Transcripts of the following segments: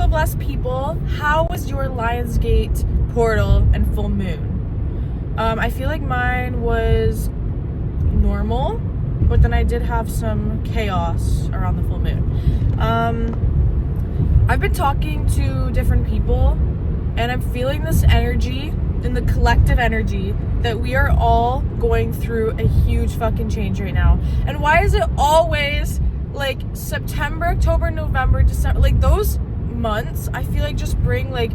Hello, blessed people. How was your Lionsgate portal and full moon? I feel like mine was normal, but then I did have some chaos around the full moon. I've been talking to different people, and I'm feeling this energy, in the collective energy, that we are all going through a huge fucking change right now. And why is it always like September, October, November, December, like those months I feel like just bring like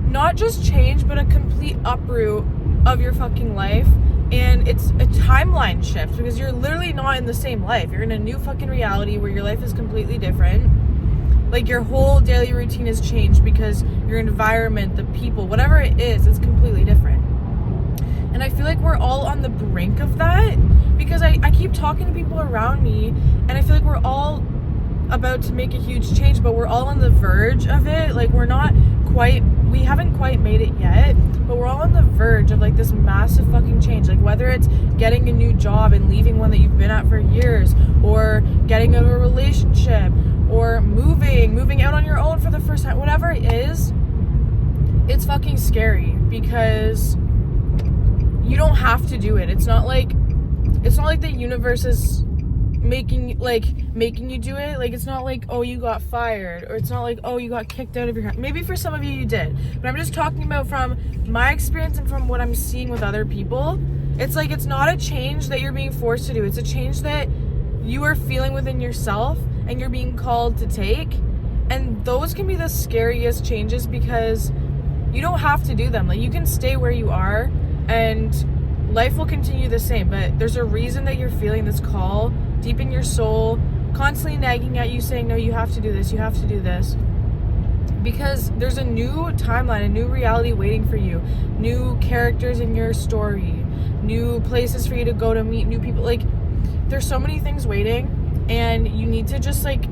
not just change but a complete uproot of your fucking life, and it's a timeline shift because you're literally not in the same life. You're in a new fucking reality where your life is completely different. Like your whole daily routine has changed because your environment, the people, whatever it is, it's completely different. And I feel like we're all on the brink of that because I keep talking to people around me, and I feel like we're all about to make a huge change, but we're all on the verge of it. Like we haven't quite made it yet, but we're all on the verge of like this massive fucking change. Like whether it's getting a new job and leaving one that you've been at for years, or getting out of a relationship, or moving out on your own for the first time, whatever it is, it's fucking scary because you don't have to do it. It's not like the universe is making you do it. Like it's not like, oh, you got fired, or it's not like, oh, you got kicked out of your house. Maybe for some of you did, but I'm just talking about from my experience and from what I'm seeing with other people. It's like it's not a change that you're being forced to do. It's a change that you are feeling within yourself and you're being called to take. And those can be the scariest changes because you don't have to do them. Like you can stay where you are and life will continue the same, but there's a reason that you're feeling this call deep in your soul, constantly nagging at you saying, no, you have to do this, you have to do this. Because there's a new timeline, a new reality waiting for you, new characters in your story, new places for you to go to meet new people. Like there's so many things waiting, and you need to just like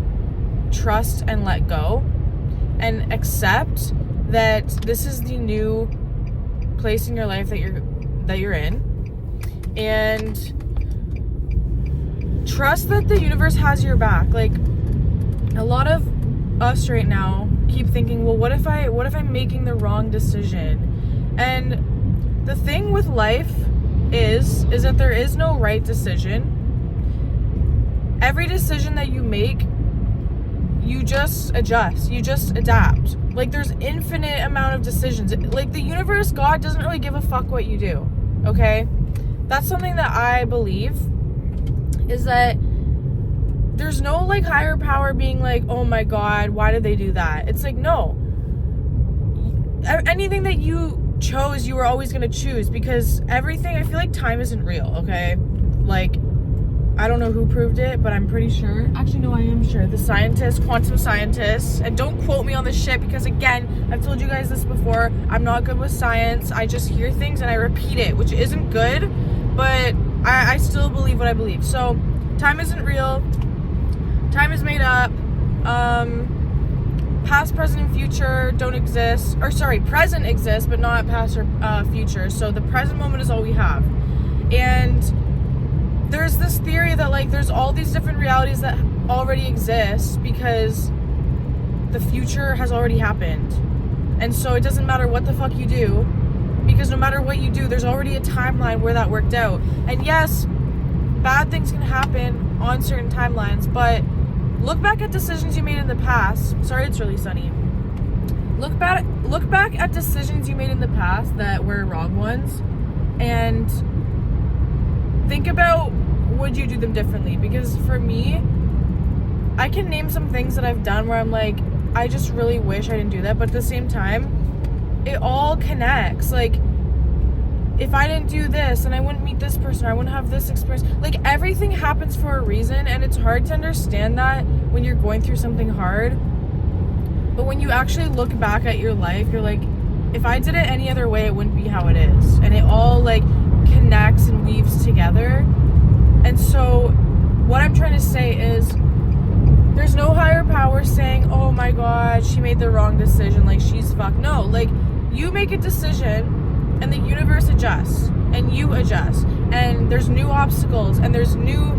trust and let go and accept that this is the new place in your life that you're in, and trust that the universe has your back. Like a lot of us right now keep thinking, well, what if I'm making the wrong decision? And the thing with life is that there is no right decision. Every decision that you make, you just adjust, you just adapt. Like there's infinite amount of decisions. Like the universe, God doesn't really give a fuck what you do, okay? That's something that I believe, is that there's no like higher power being like, oh my God, why did they do that? It's like, no. Anything that you chose, you were always going to choose, because everything, I feel like time isn't real, okay? Like, I don't know who proved it, but I'm pretty sure. Actually, no, I am sure. The scientists, quantum scientists, and don't quote me on this shit because, again, I've told you guys this before. I'm not good with science. I just hear things and I repeat it, which isn't good, but I still believe what I believe. So, time isn't real. Time is made up. Past, present, and future don't exist. Or, sorry, present exists, but not past or future. So, the present moment is all we have. And there's this theory that like there's all these different realities that already exist because the future has already happened. And so it doesn't matter what the fuck you do, because no matter what you do, there's already a timeline where that worked out. And yes, bad things can happen on certain timelines, but look back at decisions you made in the past. Sorry, it's really sunny. Look back at decisions you made in the past that were wrong ones, and think about, would you do them differently? Because for me, I can name some things that I've done where I'm like, I just really wish I didn't do that. But at the same time, it all connects. Like, if I didn't do this, and I wouldn't meet this person, or I wouldn't have this experience. Like, everything happens for a reason, and it's hard to understand that when you're going through something hard. But when you actually look back at your life, you're like, if I did it any other way, it wouldn't be how it is. And it all, like, connects and weaves together. And so what I'm trying to say is there's no higher power saying, oh my God, she made the wrong decision, like she's fucked. No, like you make a decision and the universe adjusts and you adjust, and there's new obstacles and there's new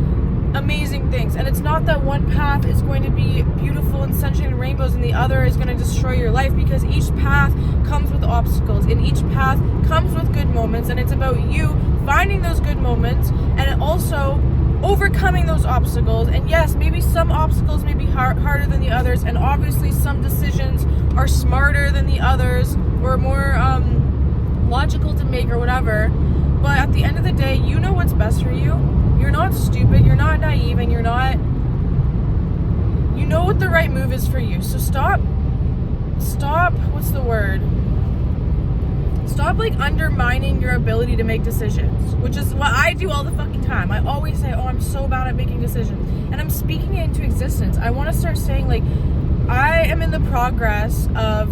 amazing things. And it's not that one path is going to be beautiful and sunshine and rainbows and the other is going to destroy your life, because each path comes with obstacles and each path comes with good moments, and it's about you finding those good moments and also overcoming those obstacles. And yes, maybe some obstacles may be harder than the others, and obviously some decisions are smarter than the others or more logical to make or whatever, but at the end of the day, you know what's best for you. You're not stupid, you're not naive, and you know what the right move is for you. So stop, what's the word? Stop like undermining your ability to make decisions, which is what I do all the fucking time. I always say, oh, I'm so bad at making decisions, and I'm speaking it into existence. I want to start saying, like, I am in the progress of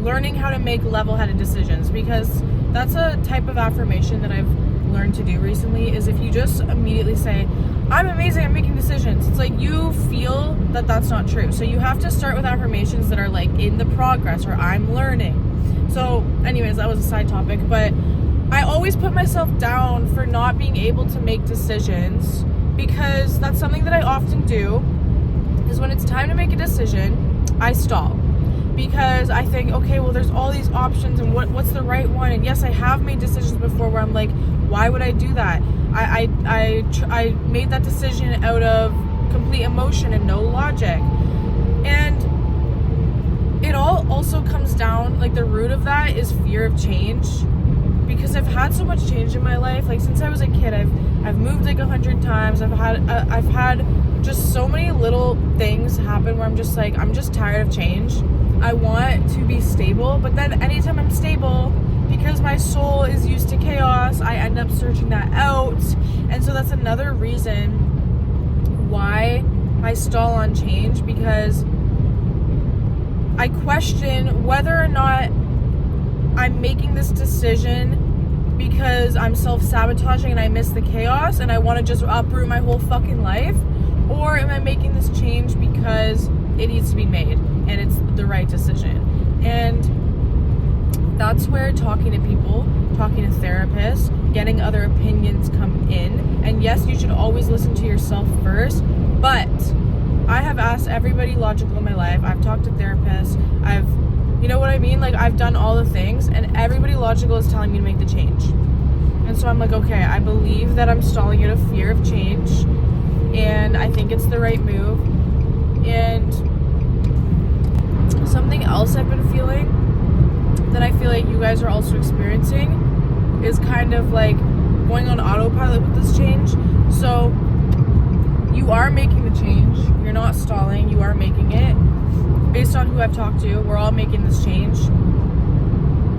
learning how to make level-headed decisions, because that's a type of affirmation that I've learned to do recently. Is if you just immediately say, I'm amazing at making decisions, it's like you feel that that's not true. So you have to start with affirmations that are like in the progress, or I'm learning. So anyways, that was a side topic, but I always put myself down for not being able to make decisions, because that's something that I often do, is when it's time to make a decision, I stall. Because I think, okay, well, there's all these options, and what's the right one? And yes, I have made decisions before where I'm like, why would I do that? I made that decision out of complete emotion and no logic. And it all also comes down, like, the root of that is fear of change. Because I've had so much change in my life. Like, since I was a kid, I've moved like 100 times. I've had just so many little things happen where I'm just like, I'm just tired of change. I want to be stable, but then anytime I'm stable, because my soul is used to chaos, I end up searching that out. And so that's another reason why I stall on change, because I question whether or not I'm making this decision because I'm self-sabotaging and I miss the chaos and I want to just uproot my whole fucking life, or am I making this change because it needs to be made and it's the right decision. And that's where talking to people, talking to therapists, getting other opinions come in. And yes, you should always listen to yourself first, but I have asked everybody logical in my life. I've talked to therapists, you know what I mean? Like, I've done all the things, and everybody logical is telling me to make the change. And so I'm like, okay, I believe that I'm stalling out of fear of change, and I think it's the right move. And something else I've been feeling that I feel like you guys are also experiencing is kind of like going on autopilot with this change. So you are making the change. You're not stalling. You are making it. Based on who I've talked to, we're all making this change.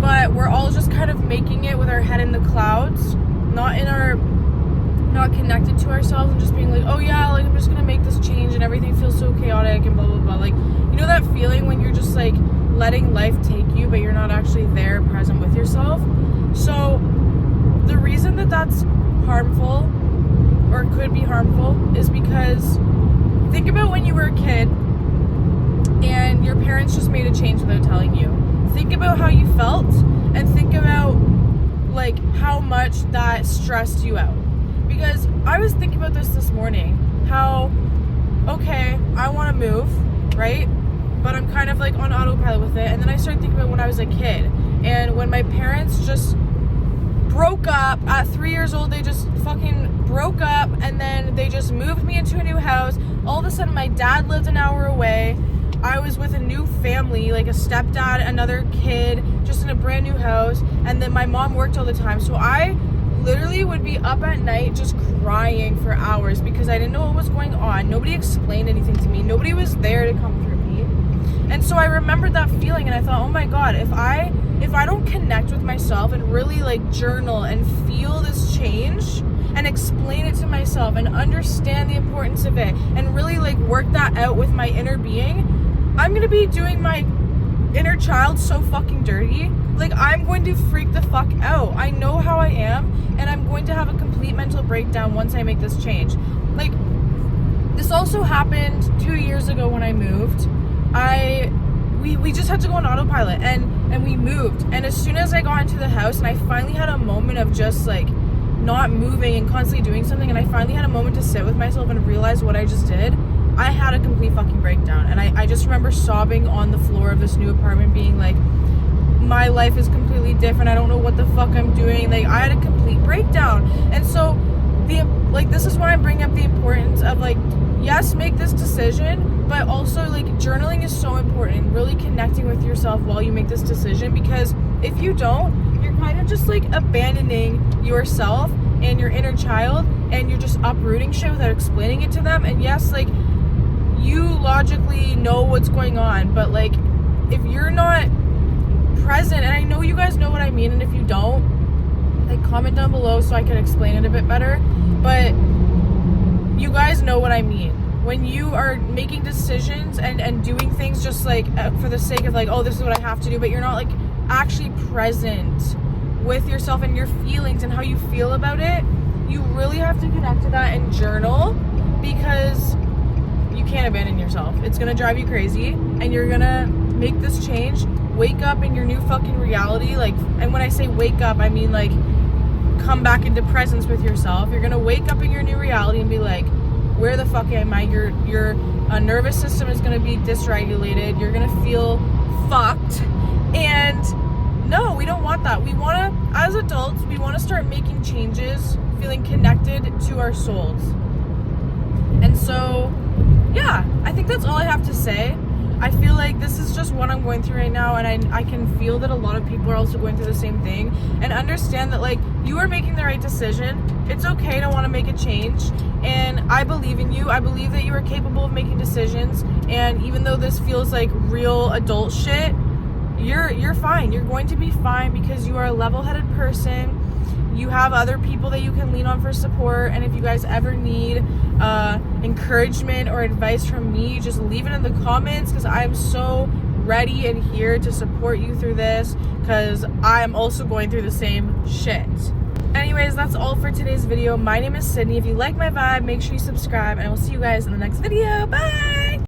But we're all just kind of making it with our head in the clouds, not connected to ourselves, and just being like, oh yeah, like, I'm just gonna make this change and everything feels so chaotic and blah blah blah. Like, you know that feeling when you're just like letting life take you, but you're not actually there present with yourself? So the reason that that's harmful, or could be harmful, is because think about when you were a kid and your parents just made a change without telling you. Think about how you felt, and think about like how much that stressed you out. Because I was thinking about this morning, how, okay, I want to move, right? But I'm kind of like on autopilot with it. And then I started thinking about when I was a kid, and when my parents just broke up at 3 years old. They just fucking broke up, and then they just moved me into a new house. All of a sudden, my dad lived an hour away. I was with a new family, like a stepdad, another kid, just in a brand new house. And then my mom worked all the time. So I literally would be up at night just crying for hours because I didn't know what was going on. Nobody explained anything to me. Nobody was there to comfort me. And so I remembered that feeling, and I thought, oh my God, if I don't connect with myself and really like journal and feel this change and explain it to myself and understand the importance of it and really like work that out with my inner being, I'm gonna be doing my inner child so fucking dirty. Like, I'm going to freak the fuck out. I know how I am, and I'm going to have a complete mental breakdown once I make this change. Like, this also happened 2 years ago when I moved. We just had to go on autopilot, and we moved. And as soon as I got into the house and I finally had a moment of just like not moving and constantly doing something, and I finally had a moment to sit with myself and realize what I just did, I had a complete fucking breakdown. And I just remember sobbing on the floor of this new apartment, being like, my life is completely different. I don't know what the fuck I'm doing. Like, I had a complete breakdown. And so this is why I'm bringing up the importance of, like, yes, make this decision, but also, like, journaling is so important. Really connecting with yourself while you make this decision, because if you don't, you're kind of just, like, abandoning yourself and your inner child, and you're just uprooting shit without explaining it to them. And yes, like, you logically know what's going on, but, like, if you're not present, and I know you guys know what I mean, and if you don't, like, comment down below so I can explain it a bit better, but you guys know what I mean. When you are making decisions and doing things just, like, for the sake of, like, oh, this is what I have to do, but you're not, like, actually present with yourself and your feelings and how you feel about it, you really have to connect to that and journal, because you can't abandon yourself. It's gonna drive you crazy, and you're gonna make this change. Wake up in your new fucking reality, like, and when I say wake up, I mean, like, come back into presence with yourself. You're gonna wake up in your new reality and be like, where the fuck am I? Your nervous system is gonna be dysregulated. You're gonna feel fucked. And no, we don't want that. We wanna, as adults, we wanna start making changes, feeling connected to our souls. And so, yeah, I think that's all I have to say. I feel like this is just what I'm going through right now, and I can feel that a lot of people are also going through the same thing, and understand that, like, you are making the right decision. It's okay to want to make a change, and I believe in you. I believe that you are capable of making decisions, and even though this feels like real adult shit, you're fine. You're going to be fine, because you are a level-headed person. You have other people that you can lean on for support, and if you guys ever need encouragement or advice from me, just leave it in the comments, because I'm so ready and here to support you through this, because I'm also going through the same shit. Anyways, that's all for today's video. My name is Sydney. If you like my vibe, make sure you subscribe, and I will see you guys in the next video. Bye!